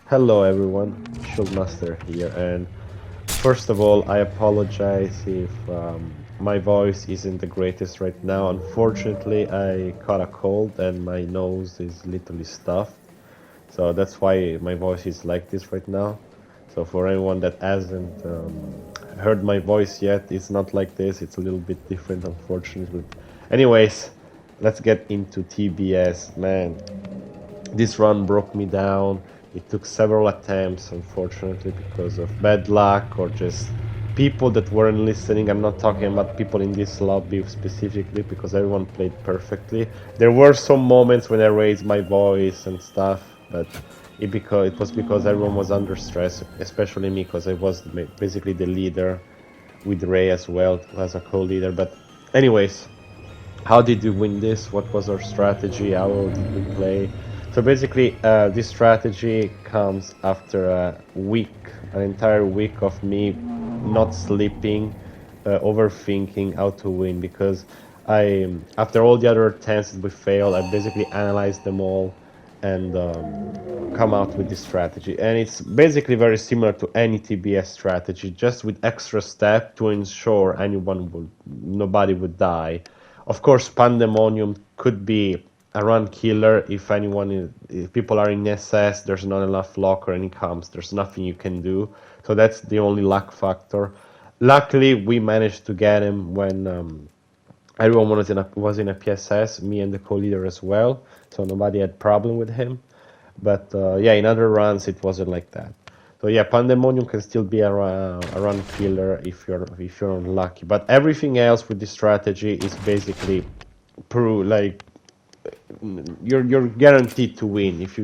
Hello everyone, Shieldmaster here, and first of all, I apologize if my voice isn't the greatest right now. Unfortunately, I caught a cold and my nose is literally stuffed, so that's why my voice is like this right now. So for anyone that hasn't heard my voice yet, it's not like this, it's a little bit different, unfortunately. Anyways, let's get into TBS, man. This run broke me down. It took several attempts, unfortunately, because of bad luck or just people that weren't listening. I'm not talking about people in this lobby specifically, because everyone played perfectly. There were some moments when I raised my voice and stuff, but it was because everyone was under stress, especially me, because I was basically the leader with Ray as well as a co-leader. But anyways, how did we win this? What was our strategy? How did we play? So basically, this strategy comes after a week, an entire week of me not sleeping, overthinking how to win. Because after all the other attempts that we failed, I basically analyzed them all and come out with this strategy. And it's basically very similar to any TBS strategy, just with extra step to ensure nobody would die. Of course, Pandemonium could be a run killer if people are in SS, there's not enough lock or any comps, there's nothing you can do. So that's the only luck factor. Luckily, we managed to get him when everyone was in a PSS, me and the co-leader as well, so nobody had problem with him. But yeah, in other runs it wasn't like that. So yeah, Pandemonium can still be a run killer if you're unlucky. But everything else with this strategy is basically like you're guaranteed to win if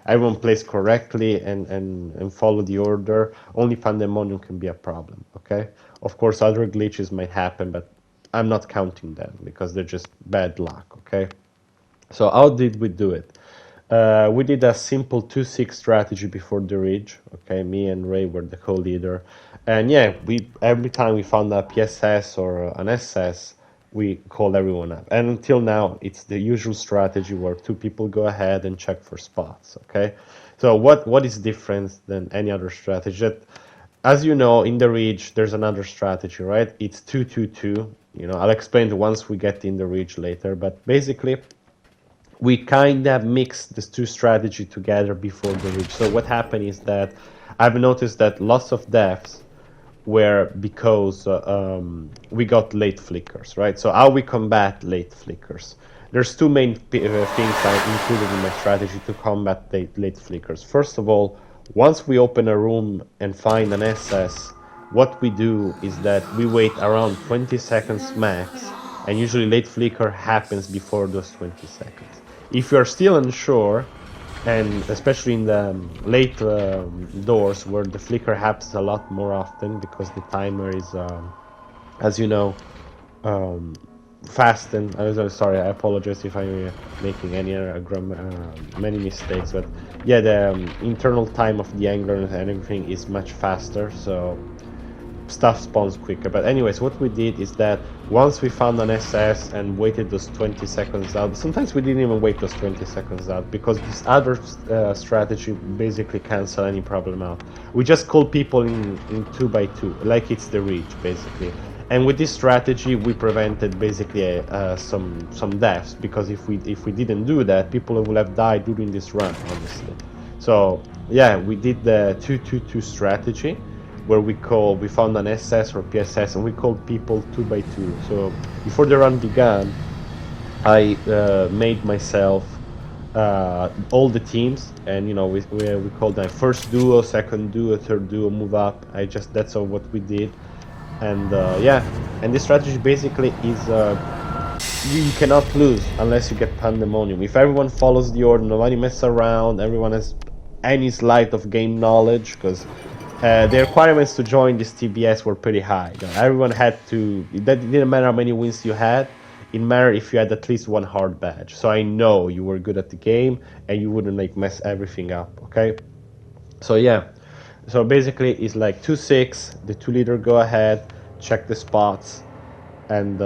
everyone plays correctly and follow the order. Only Pandemonium can be a problem. Okay, of course other glitches might happen, but I'm not counting them because they're just bad luck. Okay, so how did we do it? We did a simple 2-6 strategy before the ridge. Okay, me and Ray were the co-leader, and yeah, we every time we found a PSS or an SS, we called everyone up. And until now, it's the usual strategy where two people go ahead and check for spots. Okay, so what is different than any other strategy? That, as you know, in the ridge, there's another strategy, right? It's 2-2-2. I'll explain it once we get in the ridge later, but basically we kind of mixed these two strategy together before the ridge. So what happened is that I've noticed that lots of deaths were because we got late flickers, right? So how we combat late flickers? There's two main things I included in my strategy to combat late flickers. First of all, once we open a room and find an SS, what we do is that we wait around 20 seconds max, and usually late flicker happens before those 20 seconds. If you're still unsure, and especially in the late doors where the flicker happens a lot more often because the timer is, as you know, fast. And I'm sorry, I apologize if I'm making many mistakes, but yeah, the internal time of the angler and everything is much faster, so stuff spawns quicker. But anyways, what we did is that once we found an SS and waited those 20 seconds out, sometimes we didn't even wait those 20 seconds out because this other strategy basically cancel any problem out. We just call people in 2x2, like it's the reach basically. And with this strategy, we prevented basically some deaths, because if we didn't do that, people would have died during this run, honestly. So yeah, we did the 2-2-2 strategy, where we found an SS or PSS and we called people 2x2. So before the run began, I made myself all the teams, and we called them first duo, second duo, third duo, move up. That's all what we did. And yeah, and this strategy basically is you cannot lose unless you get Pandemonium. If everyone follows the order, nobody messes around, everyone has any slight of game knowledge, because the requirements to join this TBS were pretty high. Everyone had to. That didn't matter how many wins you had. It mattered if you had at least one hard badge. So I know you were good at the game and you wouldn't mess everything up. Okay. So yeah. So basically, it's like 2-6. The two leader go ahead, check the spots, and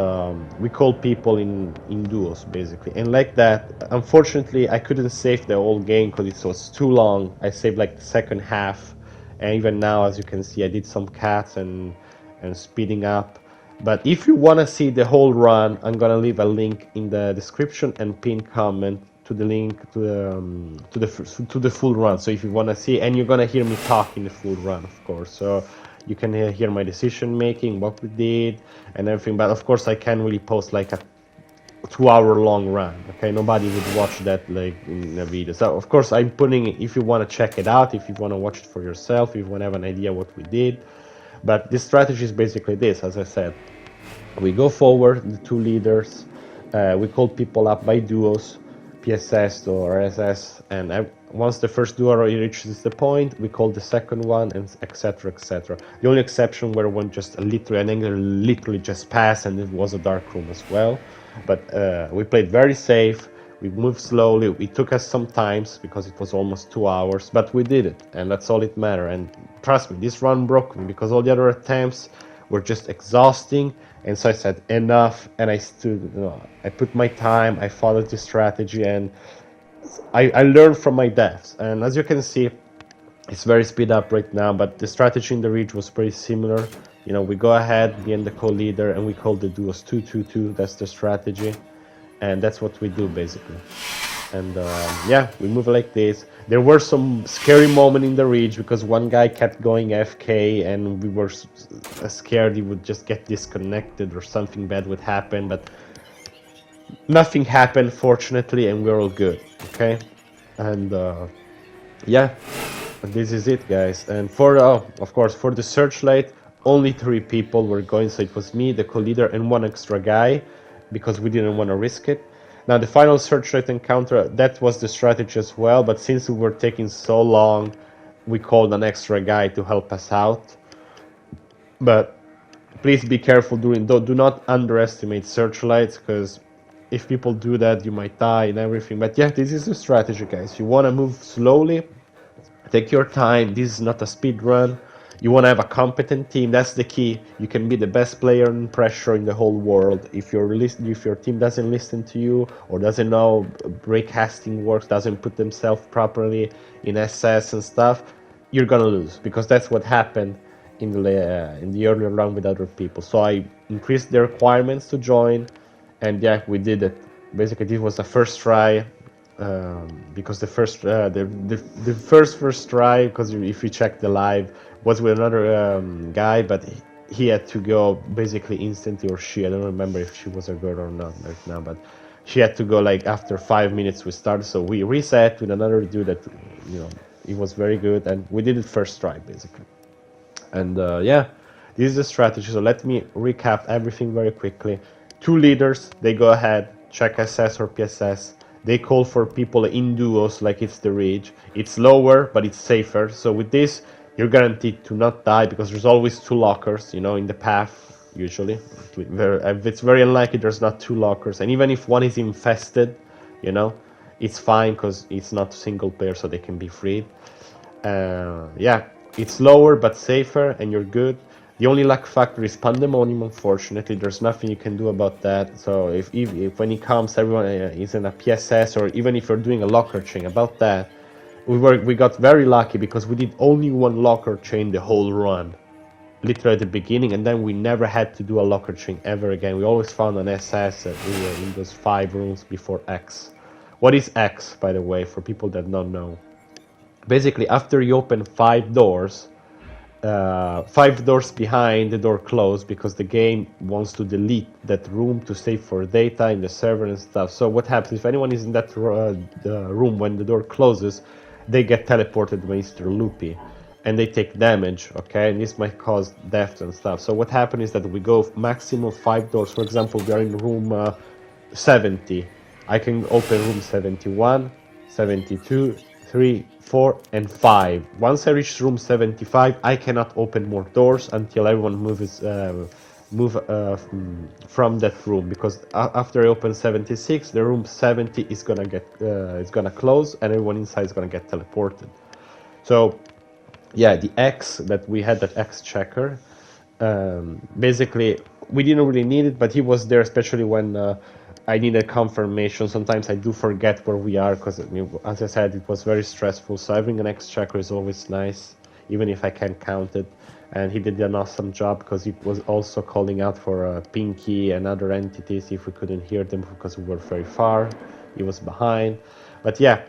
we call people in duos basically. And like that, unfortunately, I couldn't save the whole game because it was too long. I saved like the second half, and even now, as you can see, I did some cuts and speeding up. But if you want to see the whole run, I'm gonna leave a link in the description and pin comment to the link to the full run. So if you want to see, and you're gonna hear me talk in the full run, of course. So you can hear my decision making, what we did, and everything. But of course, I can't really post like a 2 hour long run. Okay, nobody would watch that like in a video. So of course, I'm putting it if you want to check it out, if you want to watch it for yourself, if you want to have an idea what we did. But this strategy is basically this, as I said. We go forward, the two leaders, we call people up by duos, PSS or SS, and once the first duo reaches the point, we call the second one, and etc, etc. The only exception were when just literally just passed, and it was a dark room as well. But we played very safe, we moved slowly, it took us some times, because it was almost 2 hours, but we did it, and that's all it mattered. And trust me, this run broke me, because all the other attempts were just exhausting. And so I said enough, and I stood, I put my time, I followed the strategy, and I learned from my deaths. And as you can see, it's very speed up right now, but the strategy in the Reach was pretty similar. We go ahead, be in the co-leader, and we call the duos 2-2-2, that's the strategy. And that's what we do basically. And yeah, we move like this. There were some scary moments in the Reach because one guy kept going FK, and we were scared he would just get disconnected or something bad would happen, but nothing happened fortunately, and we're all good. Okay, and yeah, this is it, guys. And for of course, for the Searchlight, only 3 people were going, so it was me, the co-leader, and one extra guy, because we didn't want to risk it. Now the final Searchlight encounter, that was the strategy as well, but since we were taking so long, we called an extra guy to help us out. But please be careful do not underestimate Searchlights, because if people do that, you might die and everything. But yeah, this is the strategy, guys. You want to move slowly, take your time. This is not a speed run. You want to have a competent team. That's the key. You can be the best player in pressure in the whole world. If your team doesn't listen to you, or doesn't know breakcasting works, doesn't put themselves properly in SS and stuff, you're gonna lose, because that's what happened in the earlier round with other people. So I increased the requirements to join, and yeah, we did it. Basically, this was the first try. Because the first try, because if you check the live, was with another guy, but he had to go basically instantly, or she, I don't remember if she was a girl or not right now, but she had to go like after 5 minutes we started, so we reset with another dude that, it was very good, and we did it first try basically. And yeah, this is the strategy. So let me recap everything very quickly. 2 leaders, they go ahead, check SS or PSS. They call for people in duos, like it's the Reach. It's lower, but it's safer. So with this, you're guaranteed to not die, because there's always 2 lockers, in the path, usually. It's very unlikely there's not 2 lockers. And even if one is infested, it's fine, because it's not single player, so they can be freed. Yeah, it's lower, but safer, and you're good. The only luck factor is Pandemonium, unfortunately. There's nothing you can do about that. So if when he comes, everyone is in a PSS, or even if you're doing a locker chain, about that, we got very lucky, because we did only 1 locker chain the whole run, literally at the beginning, and then we never had to do a locker chain ever again. We always found an SS in those 5 rooms before X. What is X, by the way, for people that don't know? Basically, after you open 5 doors, 5 doors behind, the door closed, because the game wants to delete that room to save for data in the server and stuff. So what happens if anyone is in that room when the door closes, they get teleported to Mr. Loopy, and they take damage, okay, and this might cause death and stuff. So what happens is that we go maximum 5 doors. For example, we are in room 70. I can open room 71, 72, 3, 4, and 5. Once I reach room 75, I cannot open more doors until everyone moves from that room, because after I open 76, the room 70 is gonna close, and everyone inside is gonna get teleported. So yeah, the X that we had, that X checker, Basically, we didn't really need it, but he was there, especially when I needed confirmation. Sometimes I do forget where we are because, as I said, it was very stressful. So having an exchequer is always nice, even if I can't count it. And he did an awesome job because he was also calling out for Pinky and other entities if we couldn't hear them because we were very far. He was behind. But yeah,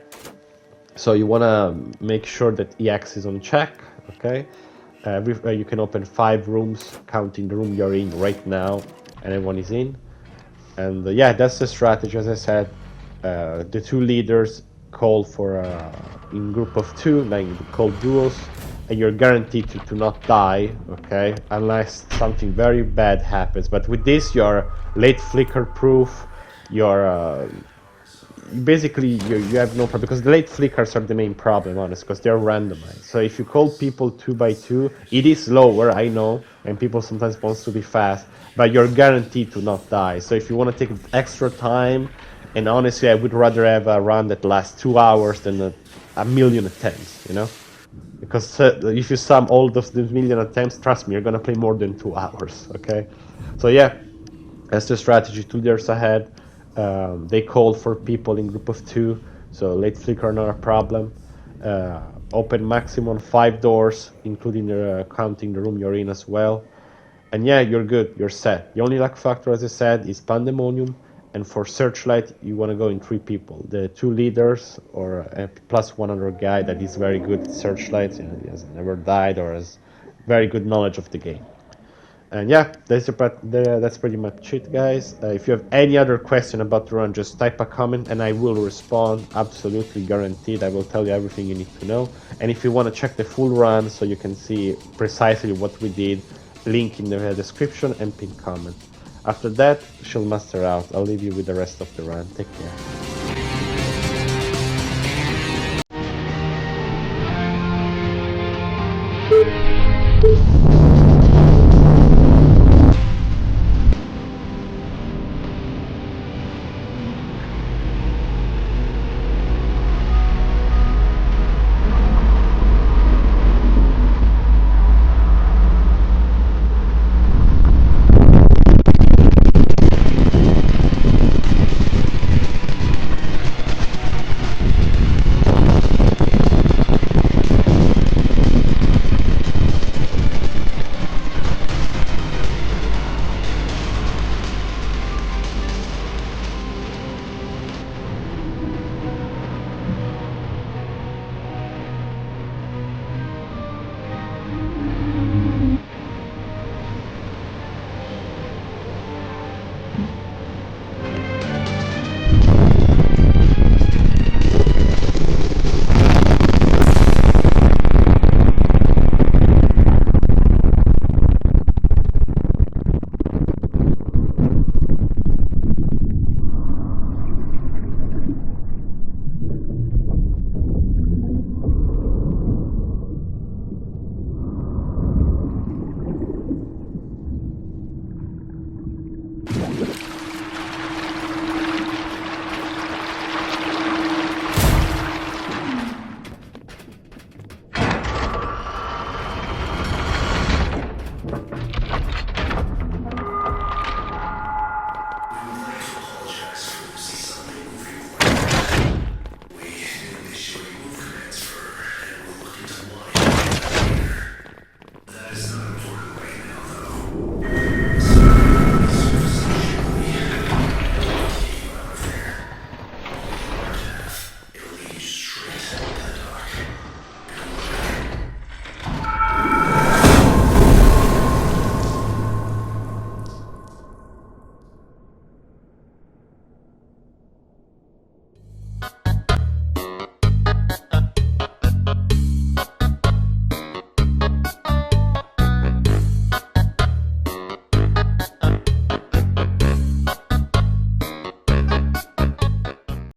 so you want to make sure that EX is on check, okay? You can open 5 rooms, counting the room you're in right now, and everyone is in. And yeah, that's the strategy. As I said, the 2 leaders call for in group of 2, like called duos, and you're guaranteed to not die, okay, unless something very bad happens. But with this, you're late flicker proof. You're basically you have no problem because the late flickers are the main problem, honest, because they're randomized. So if you call people 2 by 2, it is slower, I know, and people sometimes wants to be fast, but you're guaranteed to not die. So if you want to take extra time, and honestly, I would rather have a run that lasts 2 hours than a million attempts, you know. Because if you sum all those million attempts, trust me, you're gonna play more than 2 hours, okay? So yeah, that's the strategy. 2 years ahead. They call for people in group of 2, so late flicker not a problem. Open maximum 5 doors, including counting the room you're in as well. And yeah, you're good, you're set. The only luck factor, as I said, is Pandemonium. And for Searchlight, you want to go in 3 people. The 2 leaders, or plus one other guy that is very good at Searchlight, he has never died or has very good knowledge of the game. And yeah, that's pretty much it, guys. If you have any other question about the run, just type a comment and I will respond. Absolutely guaranteed. I will tell you everything you need to know. And if you want to check the full run so you can see precisely what we did, link in the description and pinned comment. After that, she'll master out. I'll leave you with the rest of the run. Take care.